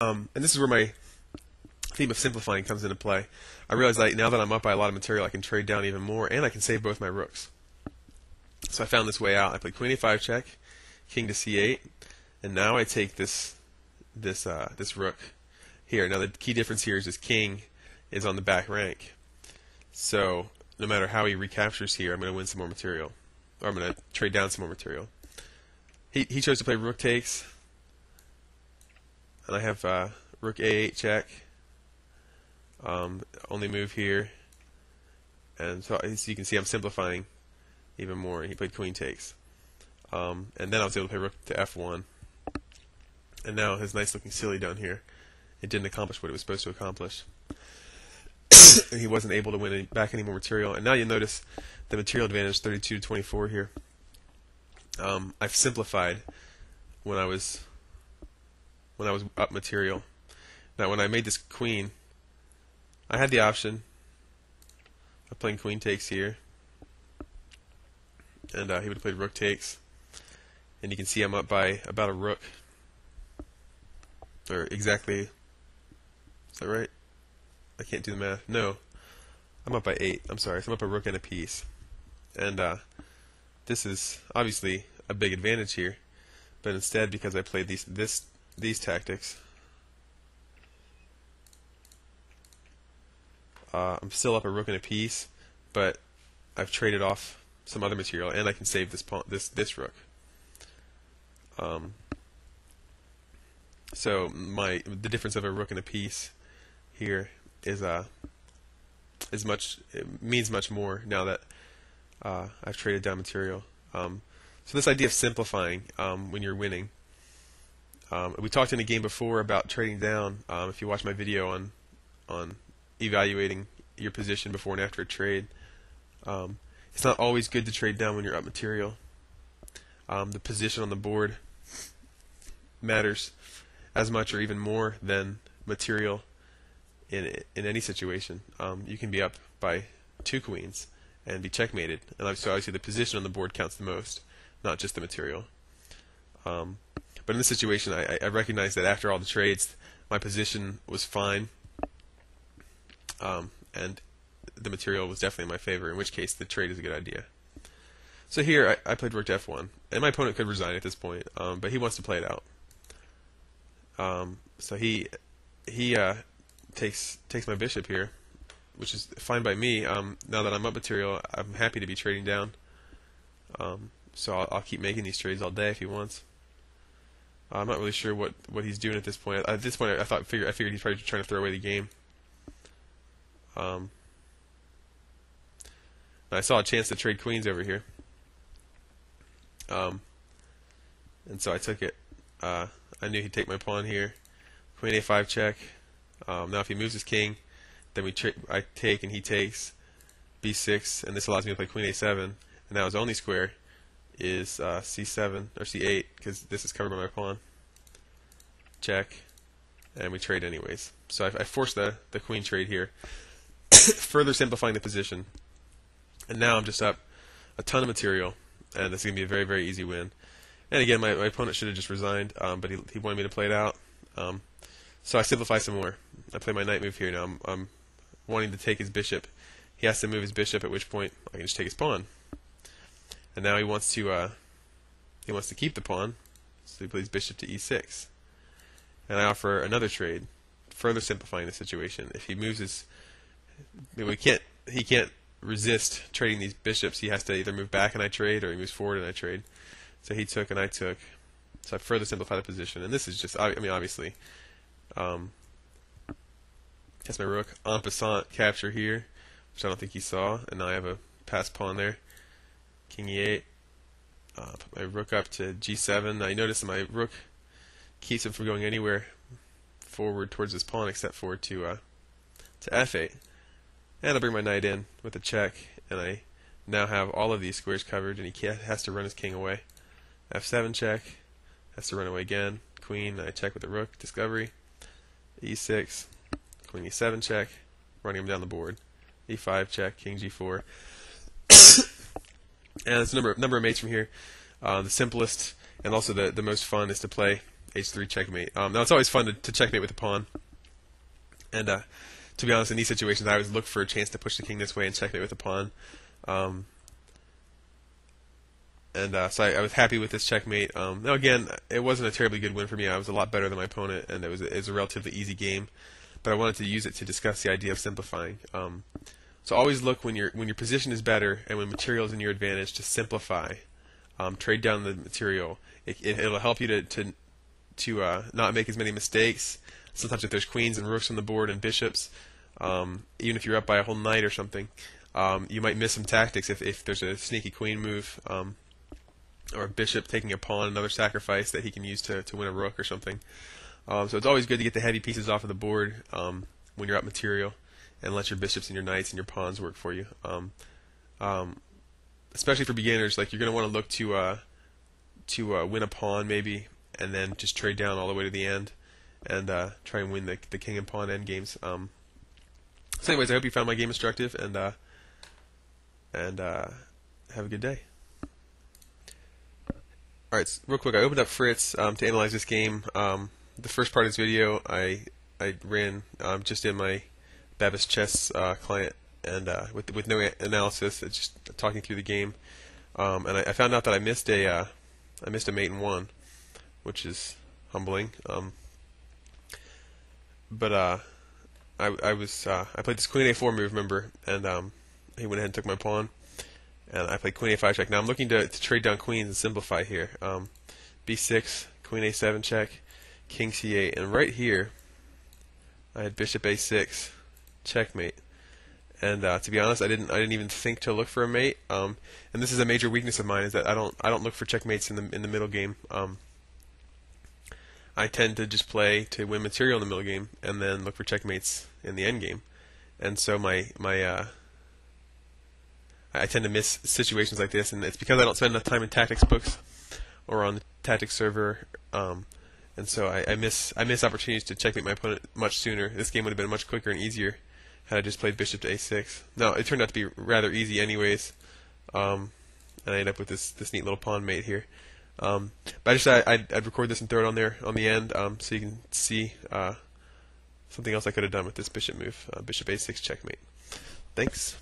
And this is where my theme of simplifying comes into play. I realize that now that I'm up by a lot of material, I can trade down even more, and I can save both my rooks. So I found this way out. I played queen a5 check, king to c8, and now I take this rook here. Now the key difference here is this king is on the back rank. So no matter how he recaptures here, I'm going to win some more material, or I'm going to trade down some more material. He chose to play rook takes, and I have rook a8 check. Only move here, and so as you can see, I'm simplifying even more. He played queen takes, and then I was able to play rook to f1, and now his nice looking silly down here, it didn't accomplish what it was supposed to accomplish. And he wasn't able to win back any more material. And now you notice the material advantage, 32 to 24 here. I've simplified when I was up material. Now when I made this queen, I had the option of playing queen takes here, and he would have played rook takes, and you can see I'm up by about a rook, or exactly. Is that right? I can't do the math. No, I'm up by 8. I'm sorry. So I'm up a rook and a piece, and this is obviously a big advantage here. But instead, because I played these tactics, I'm still up a rook and a piece, but I've traded off some other material, and I can save this pawn, this rook. So the difference of a rook and a piece here is it means much more now that I've traded down material. So this idea of simplifying when you're winning, we talked in a game before about trading down. If you watch my video on evaluating your position before and after a trade, it's not always good to trade down when you're up material. The position on the board matters as much or even more than material in any situation. You can be up by 2 queens and be checkmated, and so obviously the position on the board counts the most, not just the material. But in this situation, I recognized that after all the trades, my position was fine, and the material was definitely in my favor, in which case the trade is a good idea. So here I played rook to f1, and my opponent could resign at this point, but he wants to play it out. So he takes my bishop here, which is fine by me. Now that I'm up material, I'm happy to be trading down. So I'll keep making these trades all day if he wants. I'm not really sure what he's doing at this point. At this point, I figured he's probably trying to throw away the game. I saw a chance to trade queens over here, and so I took it. I knew he'd take my pawn here. Queen a5 check. Now if he moves his king, then I take and he takes b6, and this allows me to play queen a7. And now his only square is c7 or c8 because this is covered by my pawn. Check, and we trade anyways. So I forced the queen trade here, further simplifying the position. And now I'm just up a ton of material, and this is going to be a very, very easy win. And again, my opponent should have just resigned, but he wanted me to play it out. So I simplify some more. I play my knight move here. Now I'm wanting to take his bishop. He has to move his bishop, at which point I can just take his pawn. And now he wants to keep the pawn, so he plays bishop to e6. And I offer another trade, further simplifying the situation. If he moves his, he can't resist trading these bishops. He has to either move back and I trade, or he moves forward and I trade. So he took and I took. So I further simplify the position. And this is just, I mean, obviously, that's my rook. En passant capture here, which I don't think he saw. And now I have a passed pawn there. King e8. Put my rook up to g7. Now you notice that my rook keeps him from going anywhere forward towards his pawn except for to f8. And I'll bring my knight in with a check, and I now have all of these squares covered, and he has to run his king away. f7 check, has to run away again. Queen, I check with the rook, discovery. e6, queen e7 check, running him down the board. e5 check, king g4. And there's a number of mates from here. The simplest and also the most fun is to play h3 checkmate. Now it's always fun to checkmate with a pawn, and to be honest, in these situations, I always look for a chance to push the king this way and checkmate with a pawn. So I was happy with this checkmate. Now again, it wasn't a terribly good win for me. I was a lot better than my opponent, and it was a relatively easy game. But I wanted to use it to discuss the idea of simplifying. So always look when your position is better and when material is in your advantage to simplify. Trade down the material. It'll help you to not make as many mistakes. Sometimes if there's queens and rooks on the board and bishops, even if you're up by a whole knight or something, you might miss some tactics if there's a sneaky queen move. Or a bishop taking a pawn, another sacrifice that he can use to win a rook or something. So it's always good to get the heavy pieces off of the board when you're up material, and let your bishops and your knights and your pawns work for you. Especially for beginners, like you're going to want to look to win a pawn maybe, and then just trade down all the way to the end, and try and win the king and pawn end games. So anyways, I hope you found my game instructive, and have a good day. Alright, real quick, I opened up Fritz to analyze this game. The first part of this video I ran just in my Babis Chess client, and with no analysis, just talking through the game. And I found out that I missed a mate and one, which is humbling. But I played this Queen A4 move, remember, and he went ahead and took my pawn. And I played Queen A5 check. Now I'm looking to trade down queens and simplify here. B6, Queen A7 check, King C8, and right here I had Bishop A6, checkmate. And to be honest, I didn't even think to look for a mate. And this is a major weakness of mine, is that I don't look for checkmates in the middle game. I tend to just play to win material in the middle game, and then look for checkmates in the end game. And so I tend to miss situations like this, and it's because I don't spend enough time in tactics books or on the tactics server, and so I miss opportunities to checkmate my opponent much sooner. This game would have been much quicker and easier had I just played bishop to a6. Now it turned out to be rather easy, anyways, and I ended up with this neat little pawn mate here. But I just I'd record this and throw it on there on the end, so you can see something else I could have done with this bishop move, bishop a6 checkmate. Thanks.